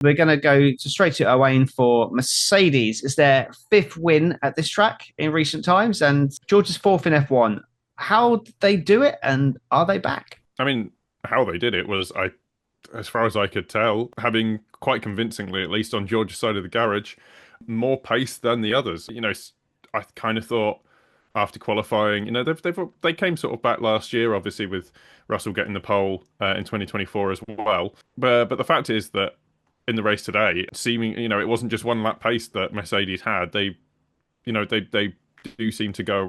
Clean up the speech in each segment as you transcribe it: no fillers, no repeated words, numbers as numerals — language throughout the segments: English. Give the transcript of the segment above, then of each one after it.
We're going to go straight to Owain for Mercedes. It's their fifth win at this track in recent times, and George's fourth in F1. How did they do it, and are they back? I mean, how they did it was, as far as I could tell, having quite convincingly, at least on George's side of the garage, more pace than the others. I kind of thought after qualifying, they came sort of back last year, obviously with Russell getting the pole in 2024 as well. But the fact is that in the race today, seeming it wasn't just one lap pace that Mercedes had. They do seem to go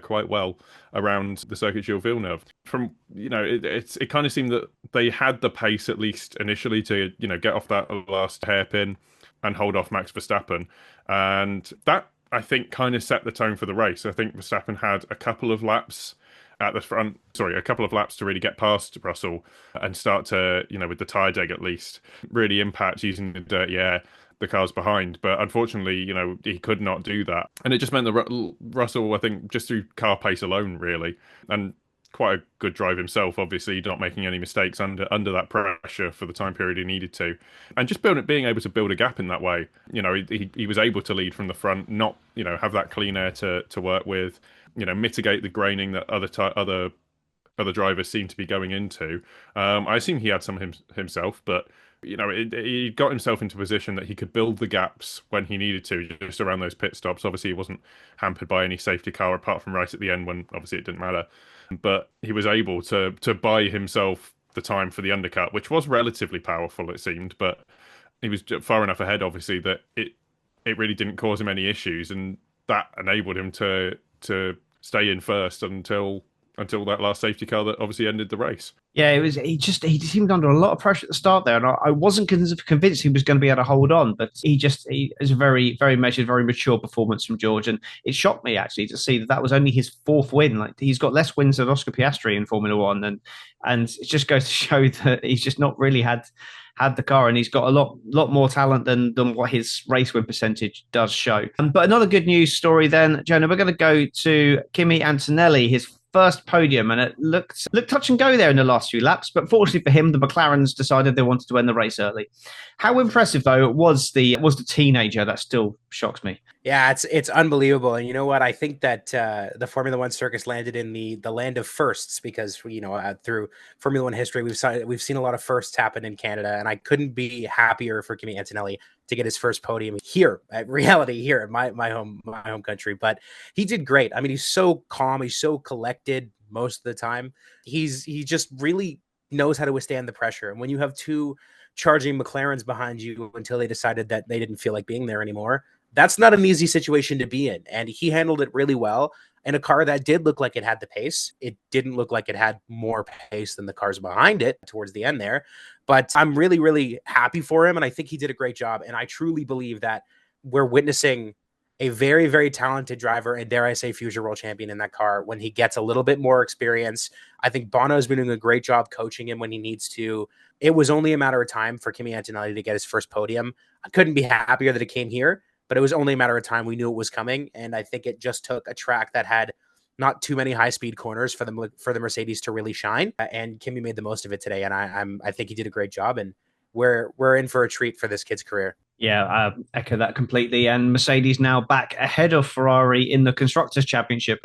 quite well around the Circuit Gilles Villeneuve. From it kind of seemed that they had the pace at least initially to get off that last hairpin and hold off Max Verstappen, and that I think kind of set the tone for the race. I think Verstappen had a couple of laps at the front, sorry, a couple of laps to really get past Russell and start to, with the tyre deg at least, really impact using the dirty air the cars behind. But unfortunately, he could not do that. And it just meant that Russell, I think, just through car pace alone, really, and quite a good drive himself, obviously, not making any mistakes under that pressure for the time period he needed to. And just being able to build a gap in that way. He was able to lead from the front, not, have that clean air to work with, mitigate the graining that other drivers seem to be going into. I assume he had some himself, but he got himself into a position that he could build the gaps when he needed to, just around those pit stops. Obviously, he wasn't hampered by any safety car apart from right at the end when obviously it didn't matter. But he was able to buy himself the time for the undercut, which was relatively powerful, it seemed. But he was far enough ahead, obviously, that it really didn't cause him any issues, and that enabled him to stay in first until that last safety car that obviously ended the race. Yeah, it was. He seemed under a lot of pressure at the start there, and I wasn't convinced he was going to be able to hold on. But he is a very, very measured, very mature performance from George, and it shocked me actually to see that was only his fourth win. Like, he's got less wins than Oscar Piastri in Formula One, and it just goes to show that he's just not really had the car, and he's got a lot more talent than what his race win percentage does show. But another good news story then, Jonah, we're going to go to Kimi Antonelli, his first podium, and it looked touch and go there in the last few laps, but fortunately for him, the McLarens decided they wanted to end the race early. How impressive though was the teenager? That still shocks me. Yeah, it's unbelievable. And you know what? I think that the Formula One circus landed in the land of firsts, because through Formula One history, we've seen a lot of firsts happen in Canada, and I couldn't be happier for Kimi Antonelli to get his first podium here at reality here in my home country. But he did great. I mean, he's so calm, he's so collected most of the time. He just really knows how to withstand the pressure. And when you have two charging McLarens behind you until they decided that they didn't feel like being there anymore, that's not an easy situation to be in. And he handled it really well in a car that did look like it had the pace. It didn't look like it had more pace than the cars behind it towards the end there. But I'm really, really happy for him. And I think he did a great job. And I truly believe that we're witnessing a very, very talented driver, and dare I say future world champion in that car when he gets a little bit more experience. I think Bono's been doing a great job coaching him when he needs to. It was only a matter of time for Kimi Antonelli to get his first podium. I couldn't be happier that it came here, but it was only a matter of time. We knew it was coming, and I think it just took a track that had not too many high-speed corners for the Mercedes to really shine, and Kimi made the most of it today, and I think he did a great job, and we're in for a treat for this kid's career. Yeah, I echo that completely. And Mercedes now back ahead of Ferrari in the Constructors' Championship.